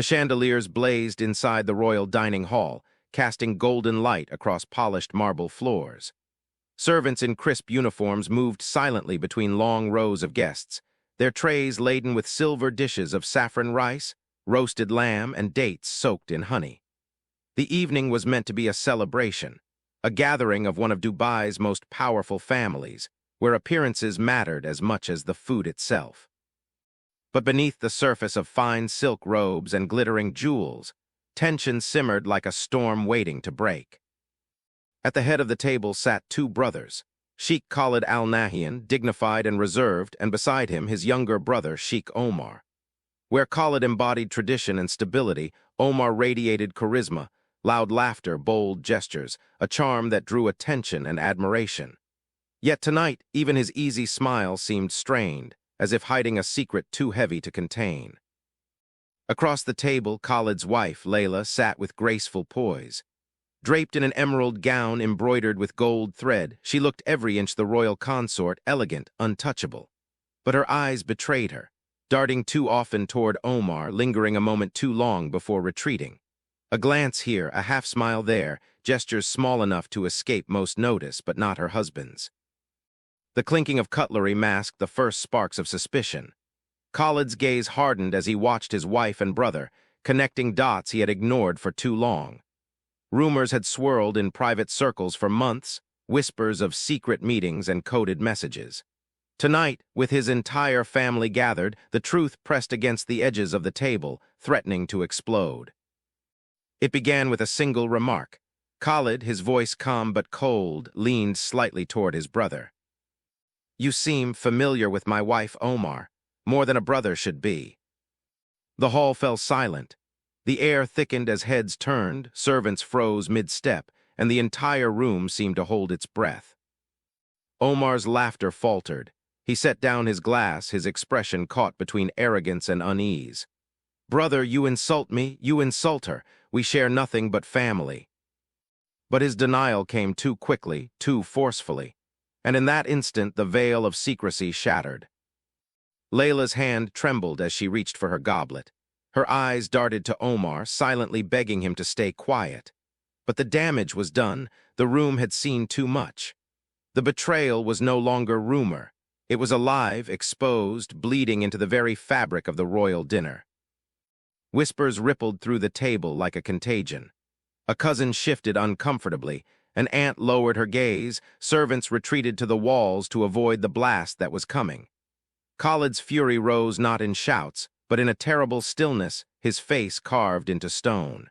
The chandeliers blazed inside the royal dining hall, casting golden light across polished marble floors. Servants in crisp uniforms moved silently between long rows of guests, their trays laden with silver dishes of saffron rice, roasted lamb, and dates soaked in honey. The evening was meant to be a celebration, a gathering of one of Dubai's most powerful families, where appearances mattered as much as the food itself. But beneath the surface of fine silk robes and glittering jewels, tension simmered like a storm waiting to break. At the head of the table sat two brothers, Sheikh Omar Al-Nahyan, dignified and reserved, and beside him his younger brother, Sheikh Omar. Where Khalid embodied tradition and stability, Omar radiated charisma, loud laughter, bold gestures, a charm that drew attention and admiration. Yet tonight, even his easy smile seemed strained, as if hiding a secret too heavy to contain. Across the table, Khalid's wife, Laila, sat with graceful poise. Draped in an emerald gown embroidered with gold thread, she looked every inch the royal consort, elegant, untouchable. But her eyes betrayed her, darting too often toward Omar, lingering a moment too long before retreating. A glance here, a half-smile there, gestures small enough to escape most notice, but not her husband's. The clinking of cutlery masked the first sparks of suspicion. Khalid's gaze hardened as he watched his wife and brother, connecting dots he had ignored for too long. Rumors had swirled in private circles for months, whispers of secret meetings and coded messages. Tonight, with his entire family gathered, the truth pressed against the edges of the table, threatening to explode. It began with a single remark. Khalid, his voice calm but cold, leaned slightly toward his brother. "You seem familiar with my wife, Omar, more than a brother should be." The hall fell silent. The air thickened as heads turned, servants froze mid-step, and the entire room seemed to hold its breath. Omar's laughter faltered. He set down his glass, his expression caught between arrogance and unease. "Brother, you insult me, you insult her. We share nothing but family." But his denial came too quickly, too forcefully, and in that instant the veil of secrecy shattered. Layla's hand trembled as she reached for her goblet. Her eyes darted to Omar, silently begging him to stay quiet. But the damage was done. The room had seen too much. The betrayal was no longer rumor. It was alive, exposed, bleeding into the very fabric of the royal dinner. Whispers rippled through the table like a contagion. A cousin shifted uncomfortably. An aunt lowered her gaze. Servants retreated to the walls to avoid the blast that was coming. Khalid's fury rose not in shouts, but in a terrible stillness, his face carved into stone.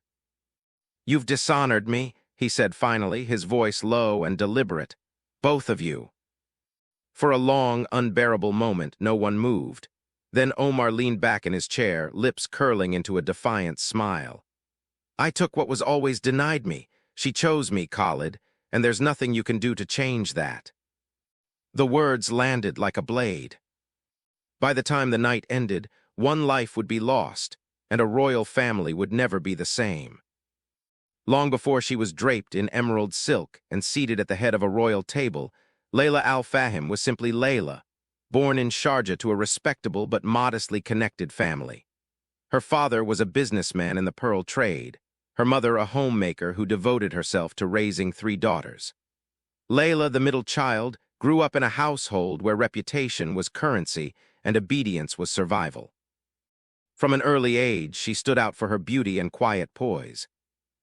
"You've dishonored me," he said finally, his voice low and deliberate. "Both of you." For a long, unbearable moment, no one moved. Then Omar leaned back in his chair, lips curling into a defiant smile. "I took what was always denied me. She chose me, Khalid, and there's nothing you can do to change that." The words landed like a blade. By the time the night ended, one life would be lost, and a royal family would never be the same. Long before she was draped in emerald silk and seated at the head of a royal table, Laila Al-Fahim was simply Laila, born in Sharjah to a respectable but modestly connected family. Her father was a businessman in the pearl trade, her mother a homemaker who devoted herself to raising 3 daughters. Laila, the middle child, grew up in a household where reputation was currency and obedience was survival. From an early age, she stood out for her beauty and quiet poise.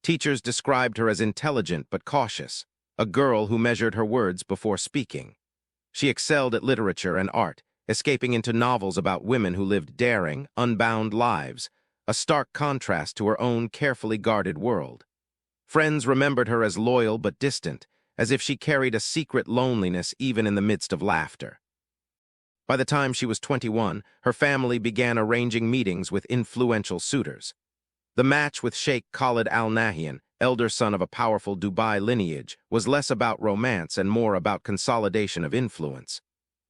Teachers described her as intelligent but cautious, a girl who measured her words before speaking. She excelled at literature and art, escaping into novels about women who lived daring, unbound lives, a stark contrast to her own carefully guarded world. Friends remembered her as loyal but distant, as if she carried a secret loneliness even in the midst of laughter. By the time she was 21, her family began arranging meetings with influential suitors. The match with Sheikh Khalid Al-Nahyan, elder son of a powerful Dubai lineage, was less about romance and more about consolidation of influence.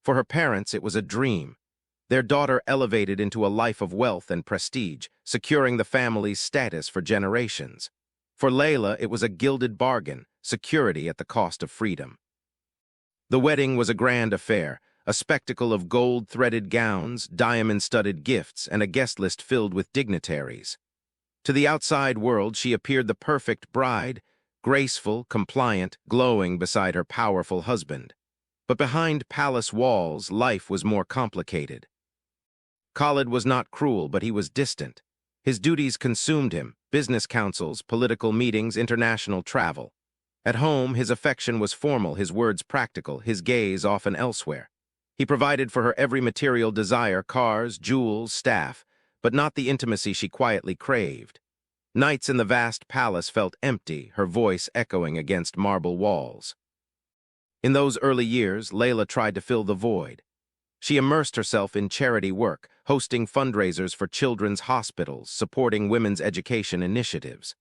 For her parents, it was a dream. Their daughter elevated into a life of wealth and prestige, securing the family's status for generations. For Laila, it was a gilded bargain, security at the cost of freedom. The wedding was a grand affair, a spectacle of gold-threaded gowns, diamond-studded gifts, and a guest list filled with dignitaries. To the outside world, she appeared the perfect bride, graceful, compliant, glowing beside her powerful husband. But behind palace walls, life was more complicated. Khalid was not cruel, but he was distant. His duties consumed him: business councils, political meetings, international travel. At home, his affection was formal, his words practical, his gaze often elsewhere. He provided for her every material desire: cars, jewels, staff, but not the intimacy she quietly craved. Nights in the vast palace felt empty, her voice echoing against marble walls. In those early years, Laila tried to fill the void. She immersed herself in charity work, hosting fundraisers for children's hospitals, supporting women's education initiatives.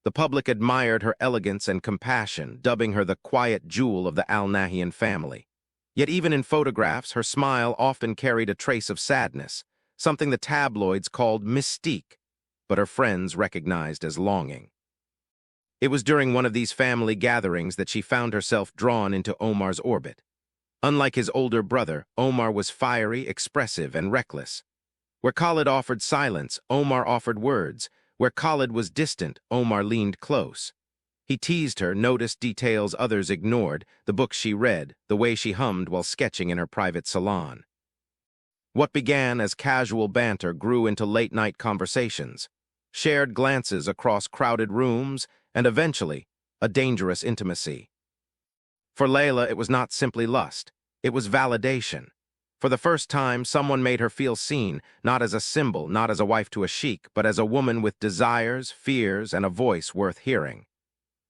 The public admired her elegance and compassion, dubbing her the quiet jewel of the Al-Nahyan family. Yet even in photographs, her smile often carried a trace of sadness, something the tabloids called mystique, but her friends recognized as longing. It was during one of these family gatherings that she found herself drawn into Omar's orbit. Unlike his older brother, Omar was fiery, expressive, and reckless. Where Khalid offered silence, Omar offered words. Where Khalid was distant, Omar leaned close. He teased her, noticed details others ignored: the books she read, the way she hummed while sketching in her private salon. What began as casual banter grew into late-night conversations, shared glances across crowded rooms, and eventually, a dangerous intimacy. For Laila, it was not simply lust, it was validation. For the first time, someone made her feel seen, not as a symbol, not as a wife to a sheikh, but as a woman with desires, fears, and a voice worth hearing.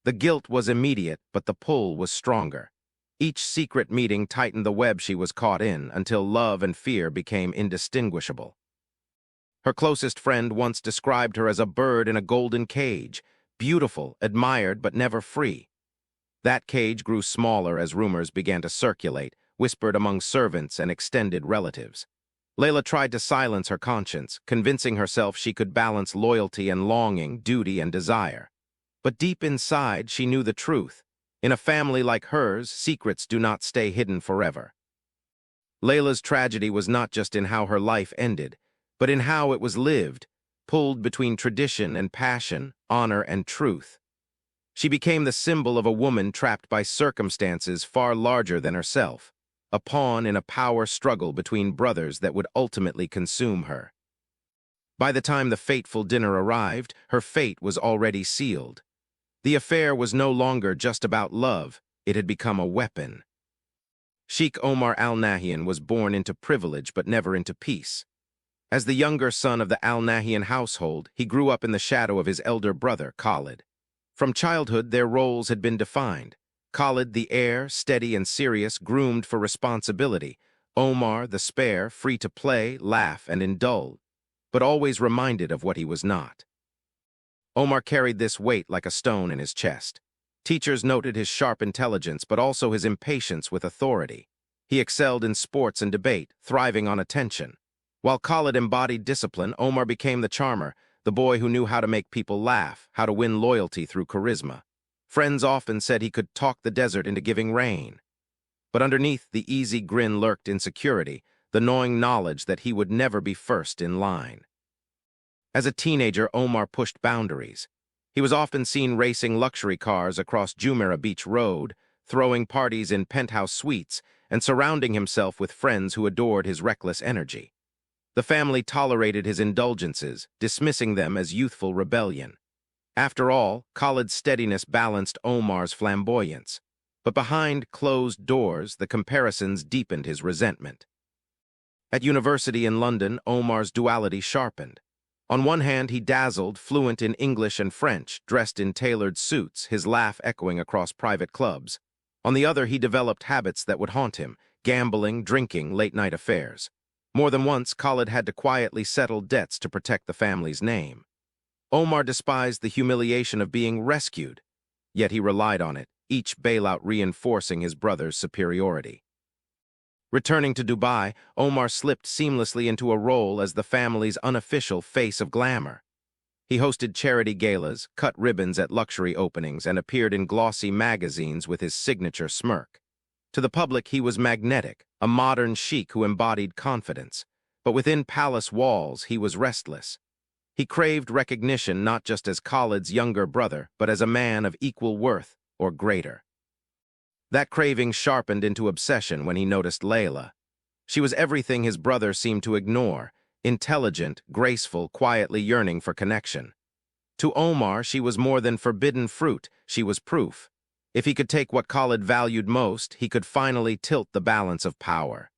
The guilt was immediate, but the pull was stronger. Each secret meeting tightened the web she was caught in, until love and fear became indistinguishable. Her closest friend once described her as a bird in a golden cage, beautiful, admired, but never free. That cage grew smaller as rumors began to circulate, whispered among servants and extended relatives. Laila tried to silence her conscience, convincing herself she could balance loyalty and longing, duty and desire. But deep inside, she knew the truth. In a family like hers, secrets do not stay hidden forever. Laila's tragedy was not just in how her life ended, but in how it was lived, pulled between tradition and passion, honor and truth. She became the symbol of a woman trapped by circumstances far larger than herself, a pawn in a power struggle between brothers that would ultimately consume her. By the time the fateful dinner arrived, her fate was already sealed. The affair was no longer just about love, it had become a weapon. Sheikh Omar Al-Nahyan was born into privilege but never into peace. As the younger son of the Al-Nahyan household, he grew up in the shadow of his elder brother, Khalid. From childhood, their roles had been defined. Khalid, the heir, steady and serious, groomed for responsibility. Omar, the spare, free to play, laugh, and indulge, but always reminded of what he was not. Omar carried this weight like a stone in his chest. Teachers noted his sharp intelligence, but also his impatience with authority. He excelled in sports and debate, thriving on attention. While Khalid embodied discipline, Omar became the charmer, the boy who knew how to make people laugh, how to win loyalty through charisma. Friends often said he could talk the desert into giving rain. But underneath the easy grin lurked insecurity, the gnawing knowledge that he would never be first in line. As a teenager, Omar pushed boundaries. He was often seen racing luxury cars across Jumeirah Beach Road, throwing parties in penthouse suites, and surrounding himself with friends who adored his reckless energy. The family tolerated his indulgences, dismissing them as youthful rebellion. After all, Khalid's steadiness balanced Omar's flamboyance. But behind closed doors, the comparisons deepened his resentment. At university in London, Omar's duality sharpened. On one hand, he dazzled, fluent in English and French, dressed in tailored suits, his laugh echoing across private clubs. On the other, he developed habits that would haunt him: gambling, drinking, late-night affairs. More than once, Khalid had to quietly settle debts to protect the family's name. Omar despised the humiliation of being rescued, yet he relied on it, each bailout reinforcing his brother's superiority. Returning to Dubai, Omar slipped seamlessly into a role as the family's unofficial face of glamour. He hosted charity galas, cut ribbons at luxury openings, and appeared in glossy magazines with his signature smirk. To the public, he was magnetic, a modern sheikh who embodied confidence. But within palace walls, he was restless. He craved recognition not just as Khalid's younger brother, but as a man of equal worth, or greater. That craving sharpened into obsession when he noticed Laila. She was everything his brother seemed to ignore, intelligent, graceful, quietly yearning for connection. To Omar, she was more than forbidden fruit, she was proof. If he could take what Khalid valued most, he could finally tilt the balance of power.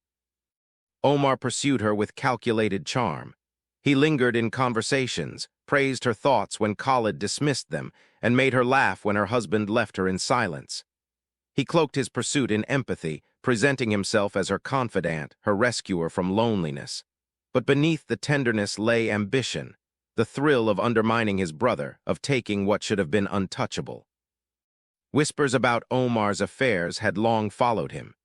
Omar pursued her with calculated charm. He lingered in conversations, praised her thoughts when Khalid dismissed them, and made her laugh when her husband left her in silence. He cloaked his pursuit in empathy, presenting himself as her confidant, her rescuer from loneliness. But beneath the tenderness lay ambition, the thrill of undermining his brother, of taking what should have been untouchable. Whispers about Omar's affairs had long followed him.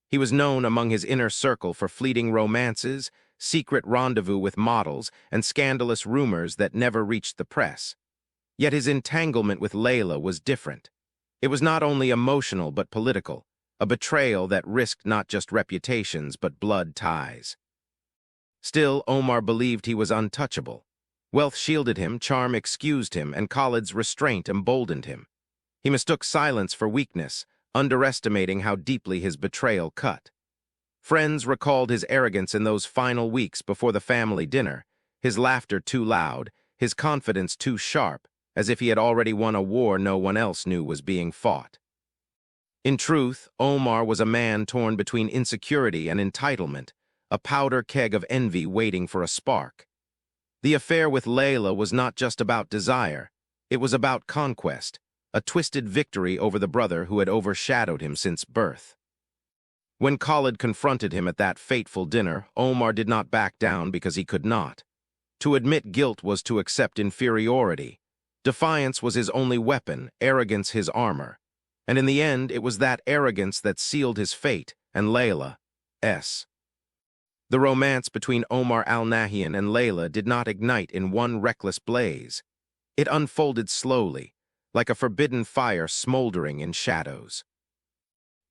He was known among his inner circle for fleeting romances, secret rendezvous with models, and scandalous rumors that never reached the press. Yet his entanglement with Laila was different. It was not only emotional but political, a betrayal that risked not just reputations but blood ties. Still, Omar believed he was untouchable. Wealth shielded him, charm excused him, and Khalid's restraint emboldened him. He mistook silence for weakness, underestimating how deeply his betrayal cut. Friends recalled his arrogance in those final weeks before the family dinner, his laughter too loud, his confidence too sharp, as if he had already won a war no one else knew was being fought. In truth, Omar was a man torn between insecurity and entitlement, a powder keg of envy waiting for a spark. The affair with Laila was not just about desire, it was about conquest, a twisted victory over the brother who had overshadowed him since birth. When Khalid confronted him at that fateful dinner, Omar did not back down because he could not. To admit guilt was to accept inferiority. Defiance was his only weapon, arrogance his armor. And in the end, it was that arrogance that sealed his fate, and Laila's. The romance between Omar Al-Nahyan and Laila did not ignite in one reckless blaze. It unfolded slowly, like a forbidden fire smoldering in shadows.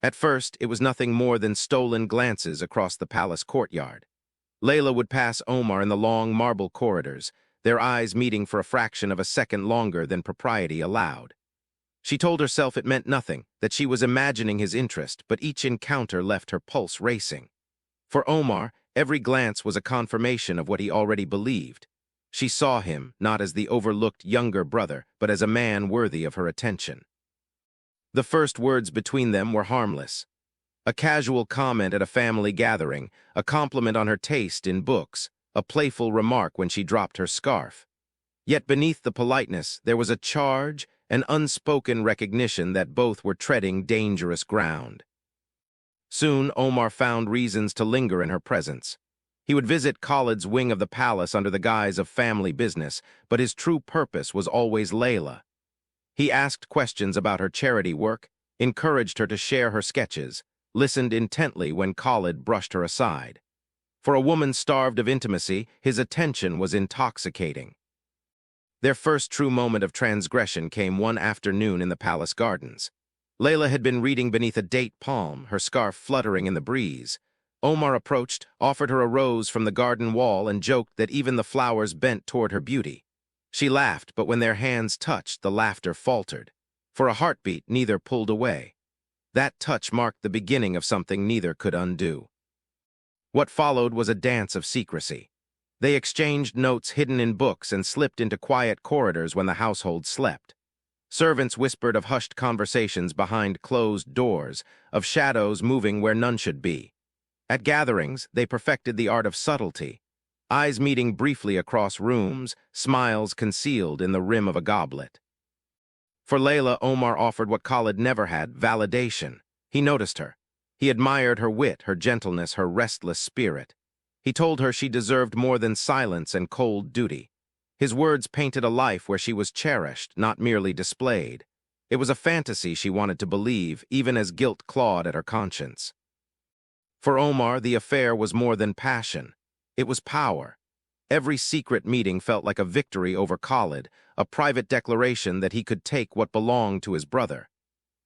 At first, it was nothing more than stolen glances across the palace courtyard. Laila would pass Omar in the long marble corridors, their eyes meeting for a fraction of a second longer than propriety allowed. She told herself it meant nothing, that she was imagining his interest, but each encounter left her pulse racing. For Omar, every glance was a confirmation of what he already believed. She saw him not as the overlooked younger brother, but as a man worthy of her attention. The first words between them were harmless. A casual comment at a family gathering, a compliment on her taste in books, a playful remark when she dropped her scarf. Yet beneath the politeness, there was a charge, an unspoken recognition that both were treading dangerous ground. Soon, Omar found reasons to linger in her presence. He would visit Khalid's wing of the palace under the guise of family business, but his true purpose was always Laila. He asked questions about her charity work, encouraged her to share her sketches, listened intently when Khalid brushed her aside. For a woman starved of intimacy, his attention was intoxicating. Their first true moment of transgression came one afternoon in the palace gardens. Laila had been reading beneath a date palm, her scarf fluttering in the breeze. Omar approached, offered her a rose from the garden wall, and joked that even the flowers bent toward her beauty. She laughed, but when their hands touched, the laughter faltered. For a heartbeat, neither pulled away. That touch marked the beginning of something neither could undo. What followed was a dance of secrecy. They exchanged notes hidden in books and slipped into quiet corridors when the household slept. Servants whispered of hushed conversations behind closed doors, of shadows moving where none should be. At gatherings, they perfected the art of subtlety, eyes meeting briefly across rooms, smiles concealed in the rim of a goblet. For Laila, Omar offered what Khalid never had, validation. He noticed her. He admired her wit, her gentleness, her restless spirit. He told her she deserved more than silence and cold duty. His words painted a life where she was cherished, not merely displayed. It was a fantasy she wanted to believe, even as guilt clawed at her conscience. For Omar, the affair was more than passion. It was power. Every secret meeting felt like a victory over Khalid, a private declaration that he could take what belonged to his brother.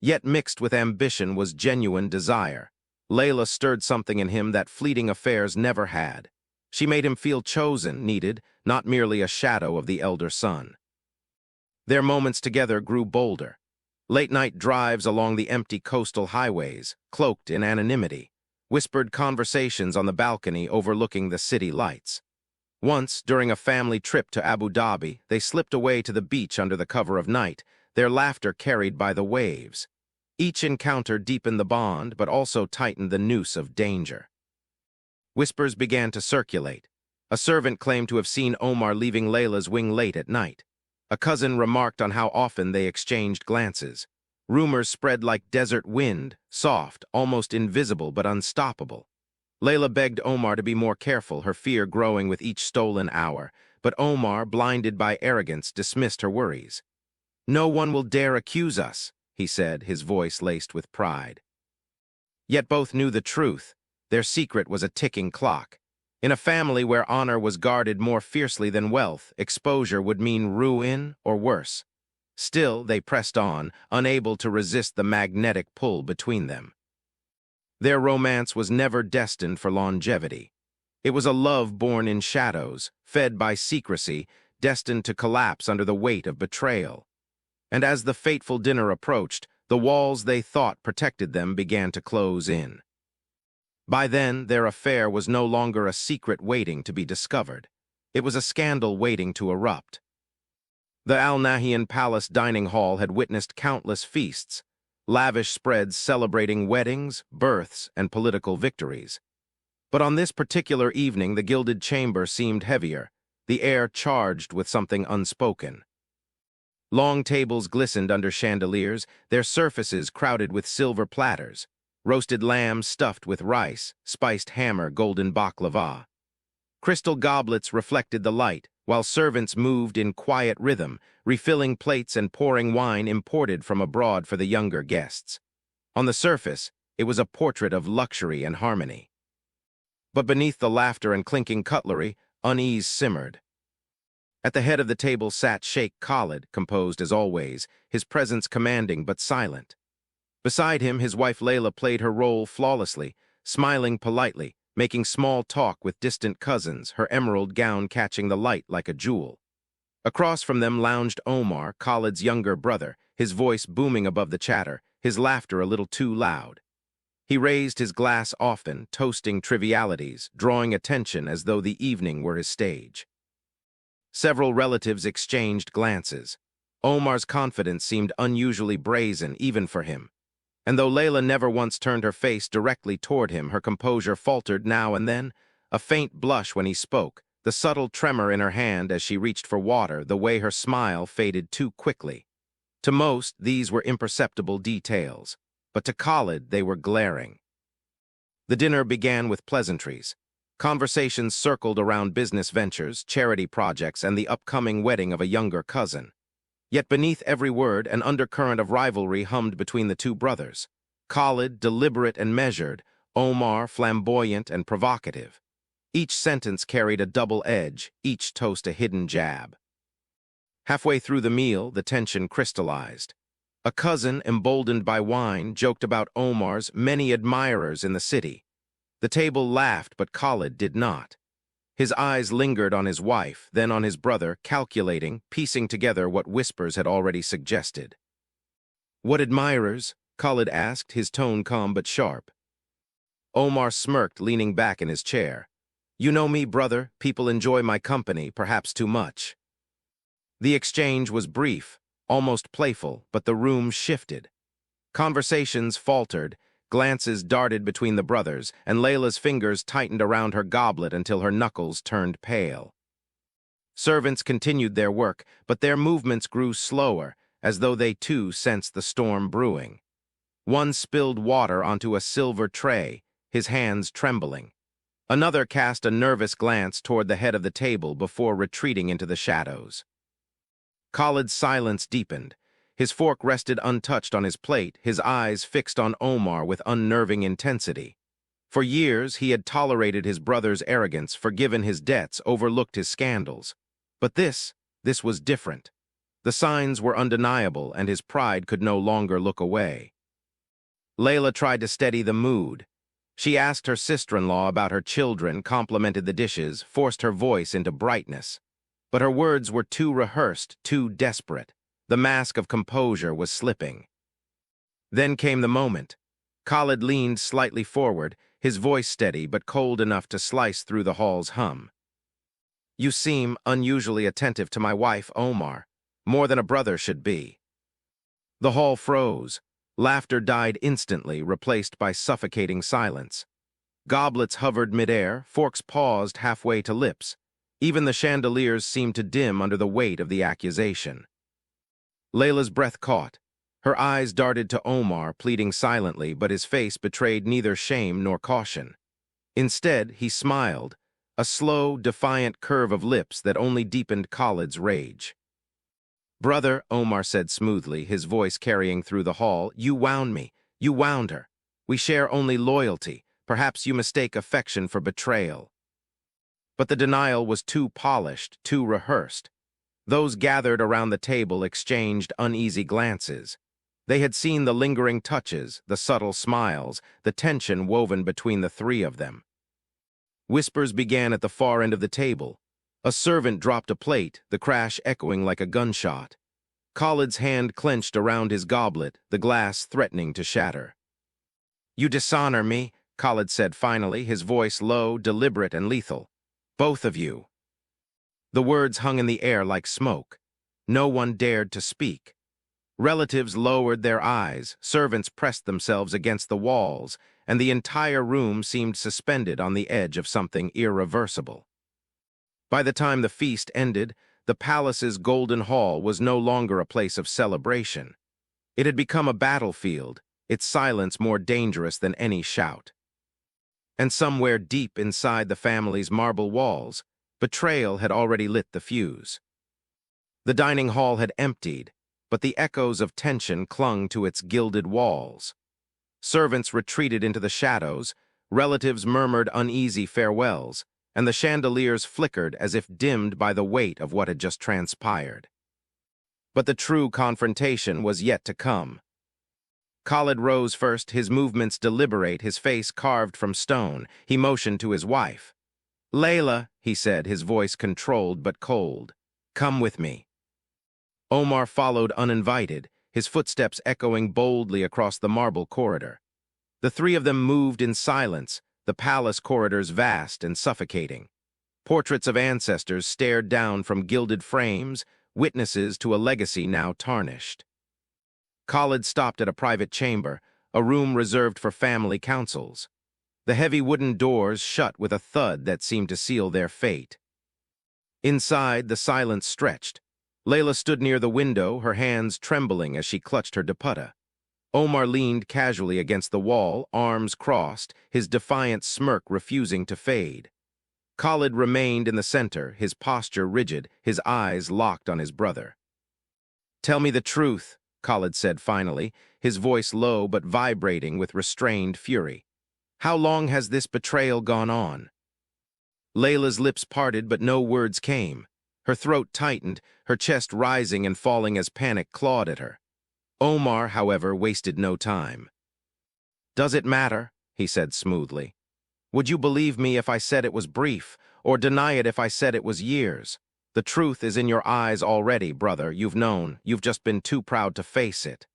Yet mixed with ambition was genuine desire. Laila stirred something in him that fleeting affairs never had. She made him feel chosen, needed, not merely a shadow of the elder son. Their moments together grew bolder. Late-night drives along the empty coastal highways, cloaked in anonymity, whispered conversations on the balcony overlooking the city lights. Once, during a family trip to Abu Dhabi, they slipped away to the beach under the cover of night, their laughter carried by the waves. Each encounter deepened the bond, but also tightened the noose of danger. Whispers began to circulate. A servant claimed to have seen Omar leaving Layla's wing late at night. A cousin remarked on how often they exchanged glances. Rumors spread like desert wind, soft, almost invisible but unstoppable. Layla begged Omar to be more careful, her fear growing with each stolen hour, but Omar, blinded by arrogance, dismissed her worries. "No one will dare accuse us," he said, his voice laced with pride. Yet both knew the truth. Their secret was a ticking clock. In a family where honor was guarded more fiercely than wealth, exposure would mean ruin or worse. Still, they pressed on, unable to resist the magnetic pull between them. Their romance was never destined for longevity. It was a love born in shadows, fed by secrecy, destined to collapse under the weight of betrayal. And as the fateful dinner approached, the walls they thought protected them began to close in. By then, their affair was no longer a secret waiting to be discovered. It was a scandal waiting to erupt. The Al-Nahyan Palace dining hall had witnessed countless feasts, lavish spreads celebrating weddings, births, and political victories. But on this particular evening, the gilded chamber seemed heavier, the air charged with something unspoken. Long tables glistened under chandeliers, their surfaces crowded with silver platters, roasted lamb stuffed with rice, spiced hammer, golden baklava. Crystal goblets reflected the light, while servants moved in quiet rhythm, refilling plates and pouring wine imported from abroad for the younger guests. On the surface, it was a portrait of luxury and harmony. But beneath the laughter and clinking cutlery, unease simmered. At the head of the table sat Sheikh Khalid, composed as always, his presence commanding but silent. Beside him, his wife Laila played her role flawlessly, smiling politely, making small talk with distant cousins, her emerald gown catching the light like a jewel. Across from them lounged Omar, Khalid's younger brother, his voice booming above the chatter, his laughter a little too loud. He raised his glass often, toasting trivialities, drawing attention as though the evening were his stage. Several relatives exchanged glances. Omar's confidence seemed unusually brazen, even for him. And though Layla never once turned her face directly toward him, her composure faltered now and then, a faint blush when he spoke, the subtle tremor in her hand as she reached for water, the way her smile faded too quickly. To most, these were imperceptible details, but to Khalid they were glaring. The dinner began with pleasantries. Conversations circled around business ventures, charity projects, and the upcoming wedding of a younger cousin. Yet beneath every word, an undercurrent of rivalry hummed between the two brothers. Khalid, deliberate and measured, Omar, flamboyant and provocative. Each sentence carried a double edge, each toast a hidden jab. Halfway through the meal, the tension crystallized. A cousin, emboldened by wine, joked about Omar's many admirers in the city. The table laughed, but Khalid did not. His eyes lingered on his wife, then on his brother, calculating, piecing together what whispers had already suggested. "What admirers?" Khalid asked, his tone calm but sharp. Omar smirked, leaning back in his chair. "You know me, brother, people enjoy my company, perhaps too much." The exchange was brief, almost playful, but the room shifted. Conversations faltered, glances darted between the brothers, and Layla's fingers tightened around her goblet until her knuckles turned pale. Servants continued their work, but their movements grew slower, as though they too sensed the storm brewing. One spilled water onto a silver tray, his hands trembling. Another cast a nervous glance toward the head of the table before retreating into the shadows. Khalid's silence deepened. His fork rested untouched on his plate, his eyes fixed on Omar with unnerving intensity. For years, he had tolerated his brother's arrogance, forgiven his debts, overlooked his scandals. But this was different. The signs were undeniable, and his pride could no longer look away. Layla tried to steady the mood. She asked her sister-in-law about her children, complimented the dishes, forced her voice into brightness. But her words were too rehearsed, too desperate. The mask of composure was slipping. Then came the moment. Khalid leaned slightly forward, his voice steady but cold enough to slice through the hall's hum. "You seem unusually attentive to my wife, Omar, more than a brother should be." The hall froze. Laughter died instantly, replaced by suffocating silence. Goblets hovered midair, forks paused halfway to lips. Even the chandeliers seemed to dim under the weight of the accusation. Layla's breath caught. Her eyes darted to Omar, pleading silently, but his face betrayed neither shame nor caution. Instead, he smiled, a slow, defiant curve of lips that only deepened Khalid's rage. "Brother," Omar said smoothly, his voice carrying through the hall, "you wound me. You wound her. We share only loyalty. Perhaps you mistake affection for betrayal." But the denial was too polished, too rehearsed. Those gathered around the table exchanged uneasy glances. They had seen the lingering touches, the subtle smiles, the tension woven between the three of them. Whispers began at the far end of the table. A servant dropped a plate, the crash echoing like a gunshot. Khalid's hand clenched around his goblet, the glass threatening to shatter. "You dishonor me," Khalid said finally, his voice low, deliberate, and lethal. "Both of you." The words hung in the air like smoke. No one dared to speak. Relatives lowered their eyes, servants pressed themselves against the walls, and the entire room seemed suspended on the edge of something irreversible. By the time the feast ended, the palace's golden hall was no longer a place of celebration. It had become a battlefield, its silence more dangerous than any shout. And somewhere deep inside the family's marble walls, betrayal had already lit the fuse. The dining hall had emptied, but the echoes of tension clung to its gilded walls. Servants retreated into the shadows, relatives murmured uneasy farewells, and the chandeliers flickered as if dimmed by the weight of what had just transpired. But the true confrontation was yet to come. Khalid rose first, his movements deliberate, his face carved from stone. He motioned to his wife. "Laila," he said, his voice controlled but cold, "come with me." Omar followed uninvited, his footsteps echoing boldly across the marble corridor. The three of them moved in silence, the palace corridors vast and suffocating. Portraits of ancestors stared down from gilded frames, witnesses to a legacy now tarnished. Khalid stopped at a private chamber, a room reserved for family councils. The heavy wooden doors shut with a thud that seemed to seal their fate. Inside, the silence stretched. Layla stood near the window, her hands trembling as she clutched her dupatta. Omar leaned casually against the wall, arms crossed, his defiant smirk refusing to fade. Khalid remained in the center, his posture rigid, his eyes locked on his brother. "Tell me the truth," Khalid said finally, his voice low but vibrating with restrained fury. "How long has this betrayal gone on?" Layla's lips parted, but no words came. Her throat tightened, her chest rising and falling as panic clawed at her. Omar, however, wasted no time. "Does it matter?" he said smoothly. "Would you believe me if I said it was brief, or deny it if I said it was years? The truth is in your eyes already, brother. You've known. You've just been too proud to face it."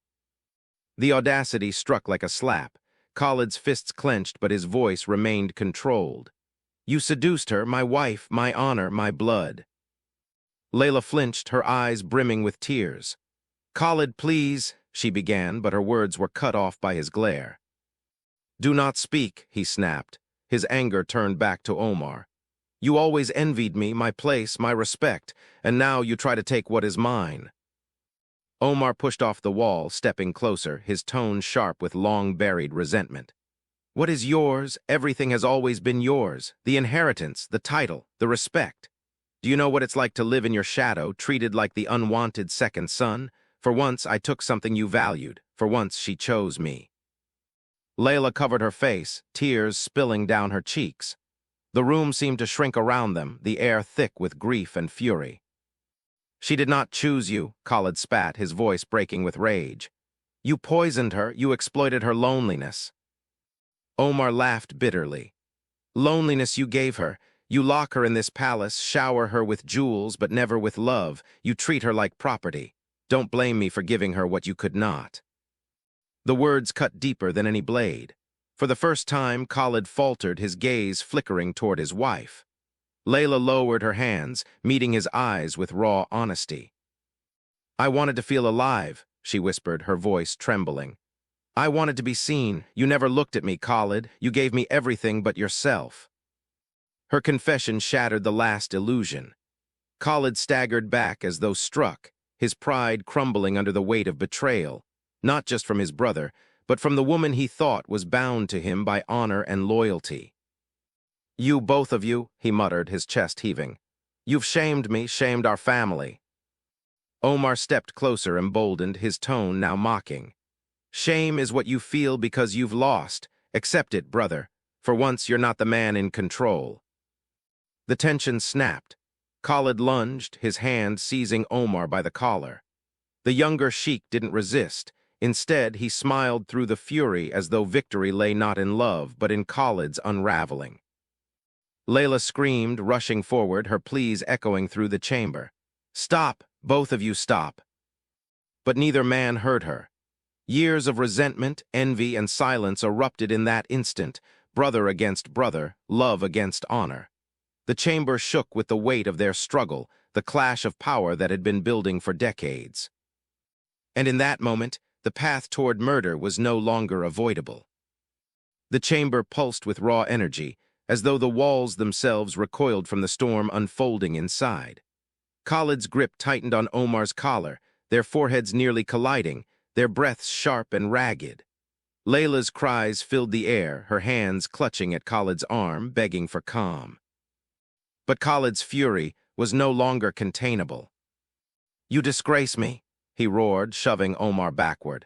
The audacity struck like a slap. Khalid's fists clenched, but his voice remained controlled. "You seduced her, my wife, my honor, my blood." Layla flinched, her eyes brimming with tears. "Khalid, please," she began, but her words were cut off by his glare. "Do not speak," he snapped, his anger turned back to Omar. "You always envied me, my place, my respect, and now you try to take what is mine." Omar pushed off the wall, stepping closer, his tone sharp with long-buried resentment. "What is yours? Everything has always been yours. The inheritance, the title, the respect. Do you know what it's like to live in your shadow, treated like the unwanted second son? For once, I took something you valued. For once, she chose me." Layla covered her face, tears spilling down her cheeks. The room seemed to shrink around them, the air thick with grief and fury. "She did not choose you," Khalid spat, his voice breaking with rage. "You poisoned her, you exploited her loneliness." Omar laughed bitterly. Loneliness you gave her. You lock her in this palace, shower her with jewels, but never with love. You treat her like property. Don't blame me for giving her what you could not. The words cut deeper than any blade. For the first time, Khalid faltered, his gaze flickering toward his wife. Laila lowered her hands, meeting his eyes with raw honesty. I wanted to feel alive, she whispered, her voice trembling. I wanted to be seen. You never looked at me, Khalid. You gave me everything but yourself. Her confession shattered the last illusion. Khalid staggered back as though struck, his pride crumbling under the weight of betrayal, not just from his brother, but from the woman he thought was bound to him by honor and loyalty. You, both of you, he muttered, his chest heaving. You've shamed me, shamed our family. Omar stepped closer, emboldened, his tone now mocking. Shame is what you feel because you've lost. Accept it, brother. For once, you're not the man in control. The tension snapped. Khalid lunged, his hand seizing Omar by the collar. The younger sheik didn't resist. Instead, he smiled through the fury as though victory lay not in love, but in Khalid's unraveling. Laila screamed, rushing forward, her pleas echoing through the chamber. Stop! Both of you stop! But neither man heard her. Years of resentment, envy, and silence erupted in that instant, brother against brother, love against honor. The chamber shook with the weight of their struggle, the clash of power that had been building for decades. And in that moment, the path toward murder was no longer avoidable. The chamber pulsed with raw energy, as though the walls themselves recoiled from the storm unfolding inside. Khalid's grip tightened on Omar's collar, their foreheads nearly colliding, their breaths sharp and ragged. Layla's cries filled the air, her hands clutching at Khalid's arm, begging for calm. But Khalid's fury was no longer containable. You disgrace me, he roared, shoving Omar backward.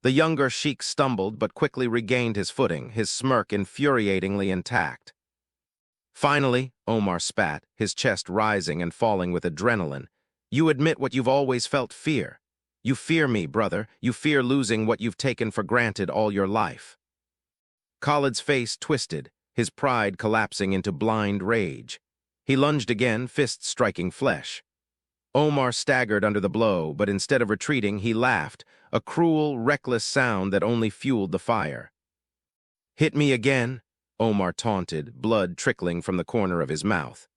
The younger sheik stumbled but quickly regained his footing, his smirk infuriatingly intact. Finally, Omar spat, his chest rising and falling with adrenaline. You admit what you've always felt, fear. You fear me, brother. You fear losing what you've taken for granted all your life. Khalid's face twisted, his pride collapsing into blind rage. He lunged again, fists striking flesh. Omar staggered under the blow, but instead of retreating, he laughed, a cruel, reckless sound that only fueled the fire. Hit me again, Omar taunted, blood trickling from the corner of his mouth.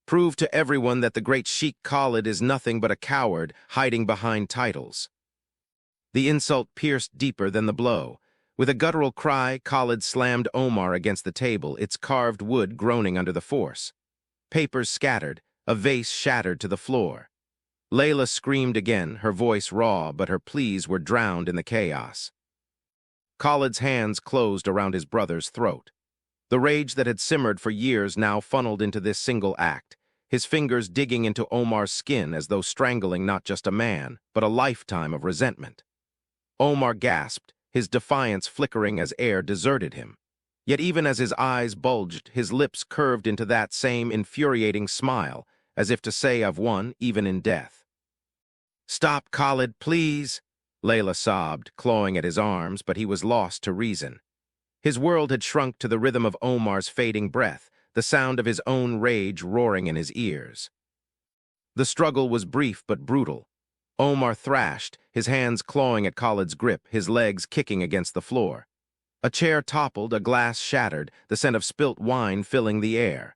Prove to everyone that the great Sheikh Khalid is nothing but a coward hiding behind titles. The insult pierced deeper than the blow. With a guttural cry, Khalid slammed Omar against the table, its carved wood groaning under the force. Papers scattered, a vase shattered to the floor. Laila screamed again, her voice raw, but her pleas were drowned in the chaos. Khalid's hands closed around his brother's throat. The rage that had simmered for years now funneled into this single act, his fingers digging into Omar's skin as though strangling not just a man, but a lifetime of resentment. Omar gasped, his defiance flickering as air deserted him. Yet even as his eyes bulged, his lips curved into that same infuriating smile, as if to say, I've won, even in death. Stop, Khalid, please, Laila sobbed, clawing at his arms, but he was lost to reason. His world had shrunk to the rhythm of Omar's fading breath, the sound of his own rage roaring in his ears. The struggle was brief but brutal. Omar thrashed, his hands clawing at Khalid's grip, his legs kicking against the floor. A chair toppled, a glass shattered, the scent of spilt wine filling the air.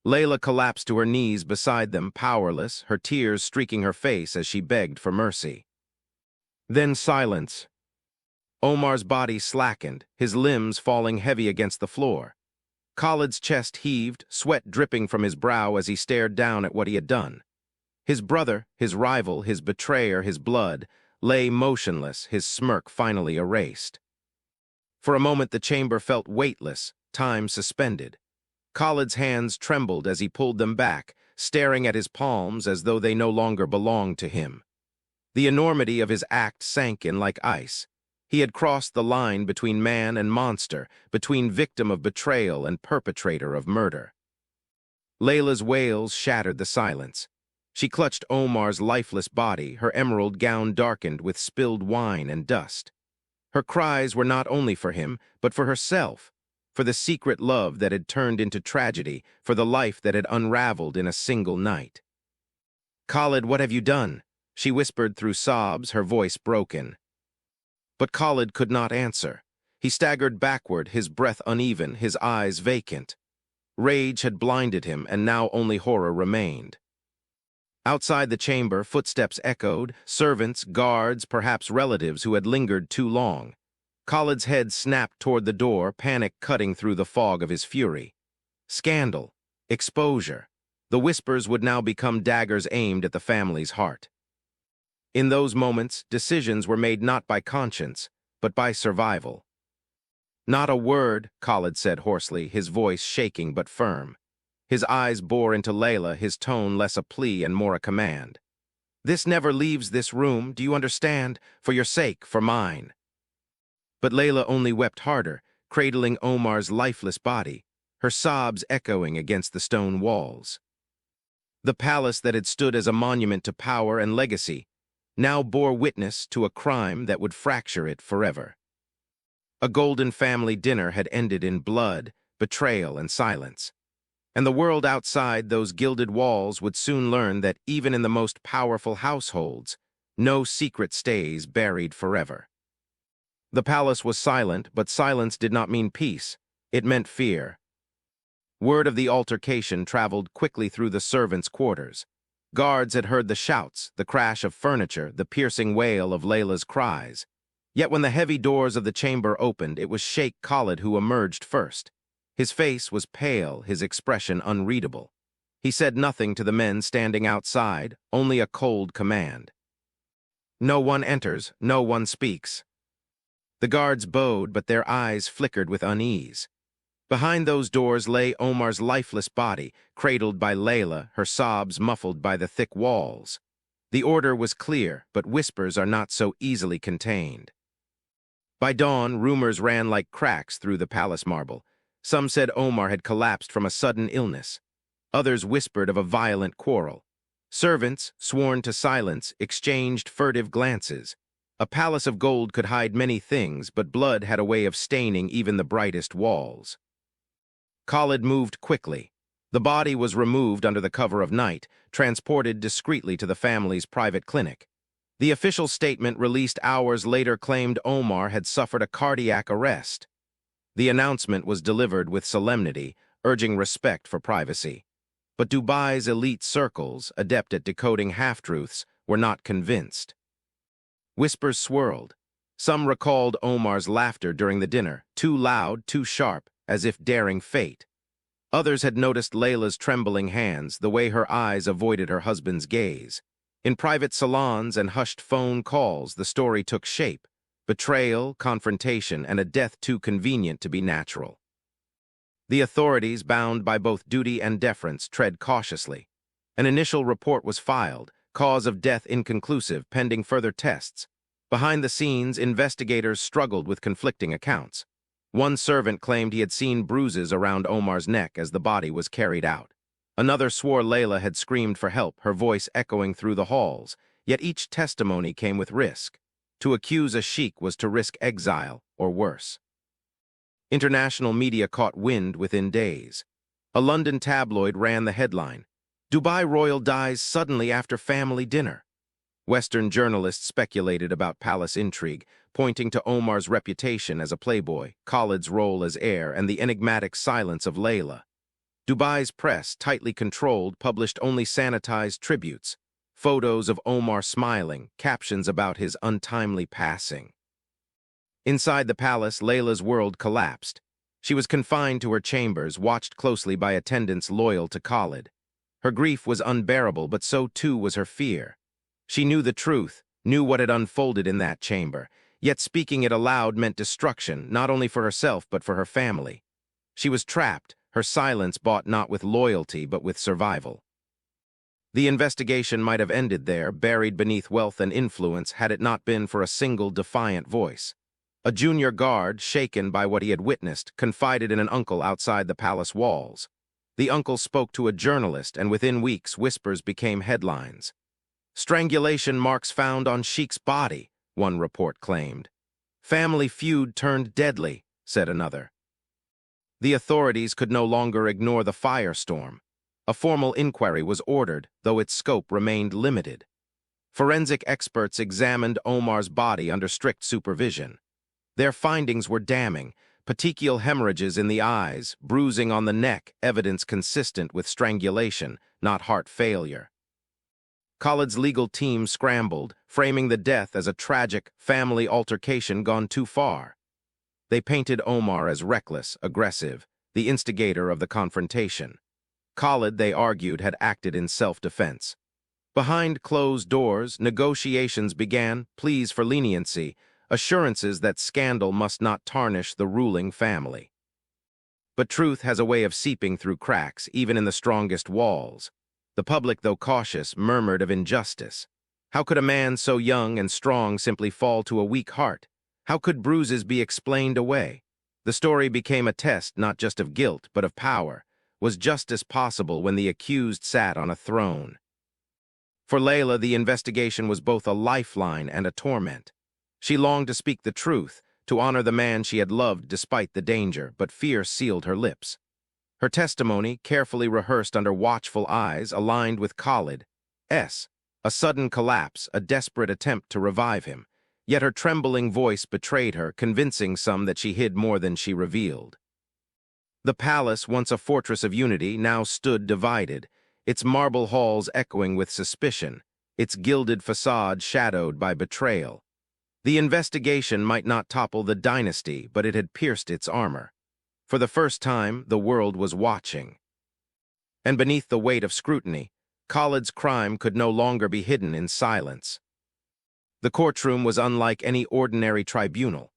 Laila collapsed to her knees beside them, powerless, her tears streaking her face as she begged for mercy. Then silence. Omar's body slackened, his limbs falling heavy against the floor. Khalid's chest heaved, sweat dripping from his brow as he stared down at what he had done. His brother, his rival, his betrayer, his blood, lay motionless, his smirk finally erased. For a moment the chamber felt weightless, time suspended. Khalid's hands trembled as he pulled them back, staring at his palms as though they no longer belonged to him. The enormity of his act sank in like ice. He had crossed the line between man and monster, between victim of betrayal and perpetrator of murder. Layla's wails shattered the silence. She clutched Omar's lifeless body, her emerald gown darkened with spilled wine and dust. Her cries were not only for him, but for herself, for the secret love that had turned into tragedy, for the life that had unraveled in a single night. "Khalid, what have you done?" she whispered through sobs, her voice broken. But Khalid could not answer. He staggered backward, his breath uneven, his eyes vacant. Rage had blinded him, and now only horror remained. Outside the chamber, footsteps echoed, servants, guards, perhaps relatives who had lingered too long. Khalid's head snapped toward the door, panic cutting through the fog of his fury. Scandal. Exposure. The whispers would now become daggers aimed at the family's heart. In those moments, decisions were made not by conscience, but by survival. "Not a word," Khalid said hoarsely, his voice shaking but firm. His eyes bore into Laila, his tone less a plea and more a command. "This never leaves this room, do you understand? For your sake, for mine." But Laila only wept harder, cradling Omar's lifeless body, her sobs echoing against the stone walls. The palace that had stood as a monument to power and legacy now bore witness to a crime that would fracture it forever. A golden family dinner had ended in blood, betrayal, and silence. And the world outside those gilded walls would soon learn that even in the most powerful households, no secret stays buried forever. The palace was silent, but silence did not mean peace. It meant fear. Word of the altercation traveled quickly through the servants' quarters. Guards had heard the shouts, the crash of furniture, the piercing wail of Laila's cries. Yet when the heavy doors of the chamber opened, it was Sheikh Khalid who emerged first. His face was pale, his expression unreadable. He said nothing to the men standing outside, only a cold command. "No one enters, no one speaks." The guards bowed, but their eyes flickered with unease. Behind those doors lay Omar's lifeless body, cradled by Laila, her sobs muffled by the thick walls. The order was clear, but whispers are not so easily contained. By dawn, rumors ran like cracks through the palace marble. Some said Omar had collapsed from a sudden illness. Others whispered of a violent quarrel. Servants, sworn to silence, exchanged furtive glances. A palace of gold could hide many things, but blood had a way of staining even the brightest walls. Khalid moved quickly. The body was removed under the cover of night, transported discreetly to the family's private clinic. The official statement released hours later claimed Omar had suffered a cardiac arrest. The announcement was delivered with solemnity, urging respect for privacy. But Dubai's elite circles, adept at decoding half-truths, were not convinced. Whispers swirled. Some recalled Omar's laughter during the dinner, too loud, too sharp, as if daring fate. Others had noticed Laila's trembling hands, the way her eyes avoided her husband's gaze. In private salons and hushed phone calls, the story took shape. Betrayal, confrontation, and a death too convenient to be natural. The authorities, bound by both duty and deference, tread cautiously. An initial report was filed, cause of death inconclusive, pending further tests. Behind the scenes, investigators struggled with conflicting accounts. One servant claimed he had seen bruises around Omar's neck as the body was carried out. Another swore Laila had screamed for help, her voice echoing through the halls, yet each testimony came with risk. To accuse a sheikh was to risk exile, or worse. International media caught wind within days. A London tabloid ran the headline, "Dubai royal dies suddenly after family dinner." Western journalists speculated about palace intrigue, pointing to Omar's reputation as a playboy, Khalid's role as heir, and the enigmatic silence of Laila. Dubai's press, tightly controlled, published only sanitized tributes, photos of Omar smiling, captions about his untimely passing. Inside the palace, Laila's world collapsed. She was confined to her chambers, watched closely by attendants loyal to Khalid. Her grief was unbearable, but so too was her fear. She knew the truth, knew what had unfolded in that chamber, yet speaking it aloud meant destruction, not only for herself but for her family. She was trapped, her silence bought not with loyalty but with survival. The investigation might have ended there, buried beneath wealth and influence, had it not been for a single defiant voice. A junior guard, shaken by what he had witnessed, confided in an uncle outside the palace walls. The uncle spoke to a journalist, and within weeks, whispers became headlines. "Strangulation marks found on Sheikh's body," one report claimed. "Family feud turned deadly," said another. The authorities could no longer ignore the firestorm. A formal inquiry was ordered, though its scope remained limited. Forensic experts examined Omar's body under strict supervision. Their findings were damning: petechial hemorrhages in the eyes, bruising on the neck, evidence consistent with strangulation, not heart failure. Khalid's legal team scrambled, framing the death as a tragic family altercation gone too far. They painted Omar as reckless, aggressive, the instigator of the confrontation. Khalid, they argued, had acted in self-defense. Behind closed doors, negotiations began, pleas for leniency, assurances that scandal must not tarnish the ruling family. But truth has a way of seeping through cracks, even in the strongest walls. The public, though cautious, murmured of injustice. How could a man so young and strong simply fall to a weak heart? How could bruises be explained away? The story became a test not just of guilt, but of power. Was justice possible when the accused sat on a throne? For Laila, the investigation was both a lifeline and a torment. She longed to speak the truth, to honor the man she had loved despite the danger, but fear sealed her lips. Her testimony, carefully rehearsed under watchful eyes, aligned with Khalid's. A sudden collapse, a desperate attempt to revive him. Yet her trembling voice betrayed her, convincing some that she hid more than she revealed. The palace, once a fortress of unity, now stood divided, its marble halls echoing with suspicion, its gilded facade shadowed by betrayal. The investigation might not topple the dynasty, but it had pierced its armor. For the first time, the world was watching. And beneath the weight of scrutiny, Khalid's crime could no longer be hidden in silence. The courtroom was unlike any ordinary tribunal.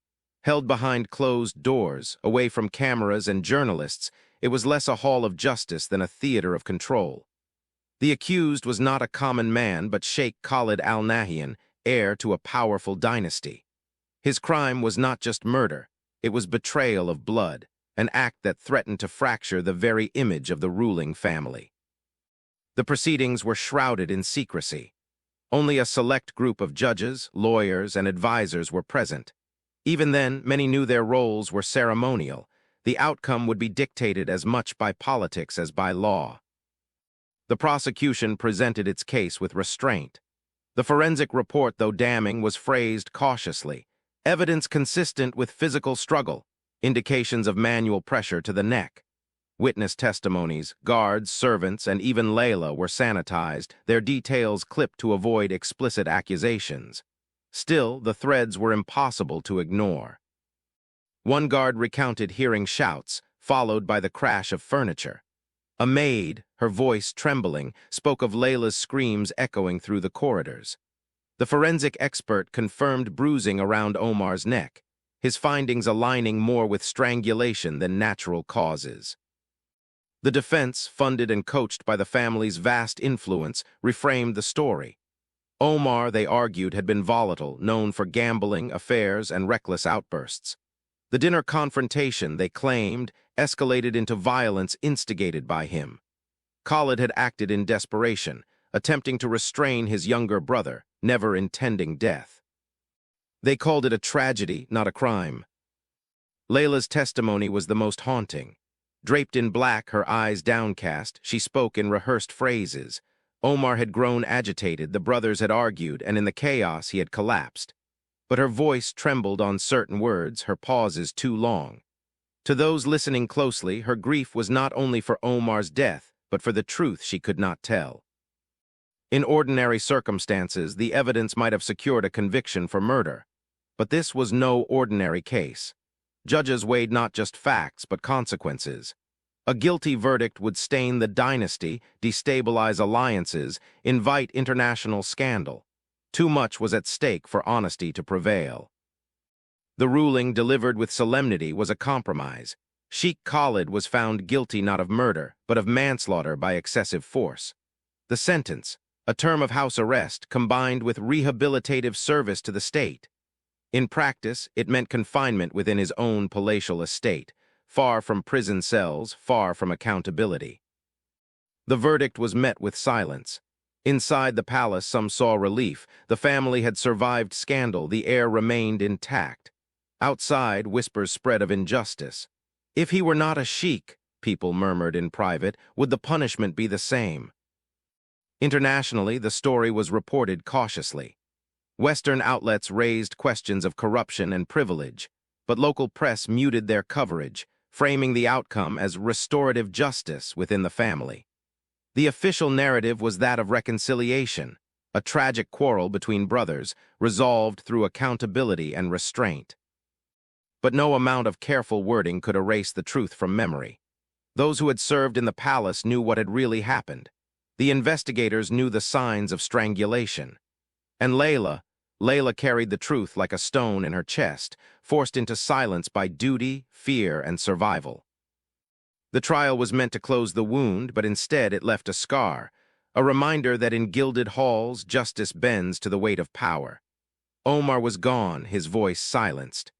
Held behind closed doors, away from cameras and journalists, it was less a hall of justice than a theater of control. The accused was not a common man, but Sheikh Omar Al-Nahyan, heir to a powerful dynasty. His crime was not just murder, it was betrayal of blood, an act that threatened to fracture the very image of the ruling family. The proceedings were shrouded in secrecy. Only a select group of judges, lawyers, and advisors were present. Even then, many knew their roles were ceremonial. The outcome would be dictated as much by politics as by law. The prosecution presented its case with restraint. The forensic report, though damning, was phrased cautiously. Evidence consistent with physical struggle, indications of manual pressure to the neck. Witness testimonies, guards, servants, and even Laila were sanitized, their details clipped to avoid explicit accusations. Still, the threads were impossible to ignore. One guard recounted hearing shouts, followed by the crash of furniture. A maid, her voice trembling, spoke of Laila's screams echoing through the corridors. The forensic expert confirmed bruising around Omar's neck, his findings aligning more with strangulation than natural causes. The defense, funded and coached by the family's vast influence, reframed the story. Omar, they argued, had been volatile, known for gambling, affairs, and reckless outbursts. The dinner confrontation, they claimed, escalated into violence instigated by him. Khalid had acted in desperation, attempting to restrain his younger brother, never intending death. They called it a tragedy, not a crime. Laila's testimony was the most haunting. Draped in black, her eyes downcast, she spoke in rehearsed phrases. Omar had grown agitated, the brothers had argued, and in the chaos he had collapsed. But her voice trembled on certain words, her pauses too long. To those listening closely, her grief was not only for Omar's death, but for the truth she could not tell. In ordinary circumstances, the evidence might have secured a conviction for murder. But this was no ordinary case. Judges weighed not just facts, but consequences. A guilty verdict would stain the dynasty, destabilize alliances, invite international scandal. Too much was at stake for honesty to prevail. The ruling, delivered with solemnity, was a compromise. Sheikh Khalid was found guilty not of murder, but of manslaughter by excessive force. The sentence, a term of house arrest, combined with rehabilitative service to the state. In practice, it meant confinement within his own palatial estate, far from prison cells, far from accountability. The verdict was met with silence. Inside the palace, some saw relief. The family had survived scandal, the air remained intact. Outside, whispers spread of injustice. If he were not a sheik, people murmured in private, would the punishment be the same? Internationally, the story was reported cautiously. Western outlets raised questions of corruption and privilege, but local press muted their coverage, framing the outcome as restorative justice within the family. The official narrative was that of reconciliation, a tragic quarrel between brothers, resolved through accountability and restraint. But no amount of careful wording could erase the truth from memory. Those who had served in the palace knew what had really happened. The investigators knew the signs of strangulation. And Laila carried the truth like a stone in her chest, forced into silence by duty, fear, and survival. The trial was meant to close the wound, but instead it left a scar, a reminder that in gilded halls, justice bends to the weight of power. Omar was gone, his voice silenced.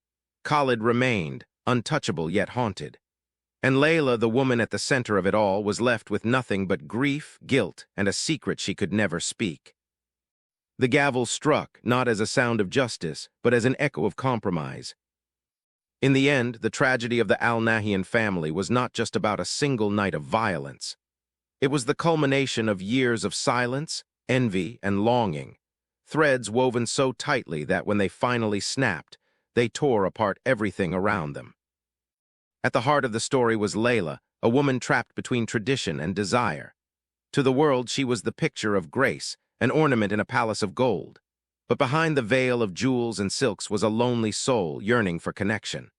Khalid remained, untouchable yet haunted. And Laila, the woman at the center of it all, was left with nothing but grief, guilt, and a secret she could never speak. The gavel struck, not as a sound of justice, but as an echo of compromise. In the end, the tragedy of the Al-Nahyan family was not just about a single night of violence. It was the culmination of years of silence, envy, and longing, threads woven so tightly that when they finally snapped, they tore apart everything around them. At the heart of the story was Laila, a woman trapped between tradition and desire. To the world, she was the picture of grace, an ornament in a palace of gold. But behind the veil of jewels and silks was a lonely soul yearning for connection.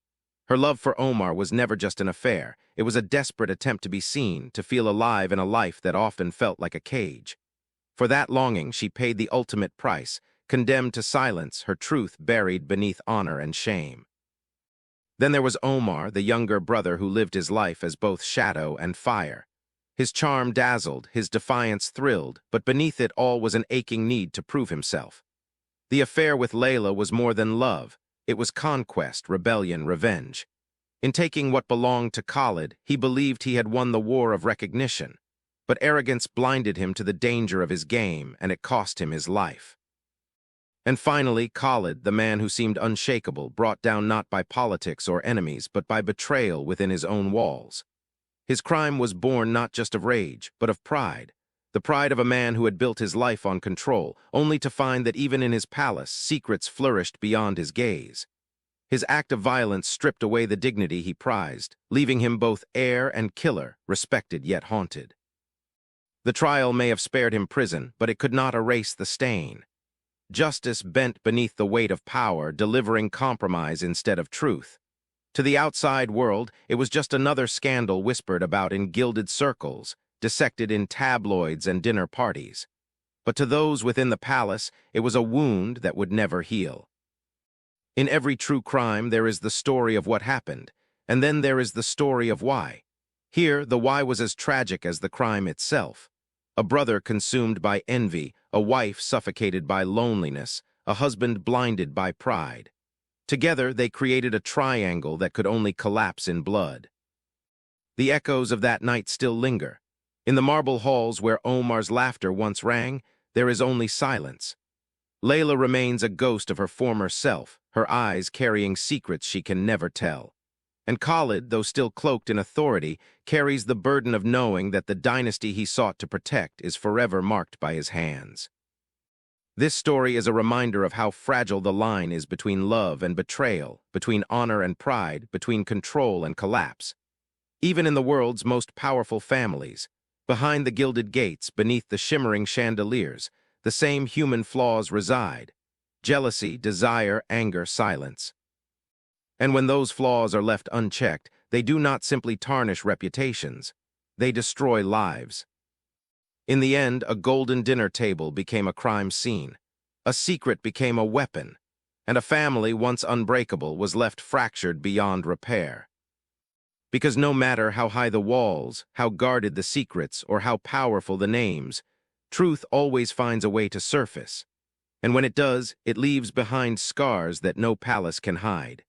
Her love for Omar was never just an affair. It was a desperate attempt to be seen, to feel alive in a life that often felt like a cage. For that longing, she paid the ultimate price, condemned to silence, her truth buried beneath honor and shame. Then there was Omar, the younger brother who lived his life as both shadow and fire. His charm dazzled, his defiance thrilled, but beneath it all was an aching need to prove himself. The affair with Laila was more than love. It was conquest, rebellion, revenge. In taking what belonged to Khalid, he believed he had won the war of recognition. But arrogance blinded him to the danger of his game, and it cost him his life. And finally, Khalid, the man who seemed unshakable, brought down not by politics or enemies, but by betrayal within his own walls. His crime was born not just of rage, but of pride. The pride of a man who had built his life on control, only to find that even in his palace, secrets flourished beyond his gaze. His act of violence stripped away the dignity he prized, leaving him both heir and killer, respected yet haunted. The trial may have spared him prison, but it could not erase the stain. Justice bent beneath the weight of power, delivering compromise instead of truth. To the outside world, it was just another scandal whispered about in gilded circles, dissected in tabloids and dinner parties. But to those within the palace, it was a wound that would never heal. In every true crime, there is the story of what happened, and then there is the story of why. Here, the why was as tragic as the crime itself. A brother consumed by envy, a wife suffocated by loneliness, a husband blinded by pride. Together, they created a triangle that could only collapse in blood. The echoes of that night still linger. In the marble halls where Omar's laughter once rang, there is only silence. Laila remains a ghost of her former self, her eyes carrying secrets she can never tell. And Khalid, though still cloaked in authority, carries the burden of knowing that the dynasty he sought to protect is forever marked by his hands. This story is a reminder of how fragile the line is between love and betrayal, between honor and pride, between control and collapse. Even in the world's most powerful families, behind the gilded gates, beneath the shimmering chandeliers, the same human flaws reside: jealousy, desire, anger, silence. And when those flaws are left unchecked, they do not simply tarnish reputations, they destroy lives. In the end, a golden dinner table became a crime scene. A secret became a weapon, and a family once unbreakable was left fractured beyond repair. Because no matter how high the walls, how guarded the secrets, or how powerful the names, truth always finds a way to surface. And when it does, it leaves behind scars that no palace can hide.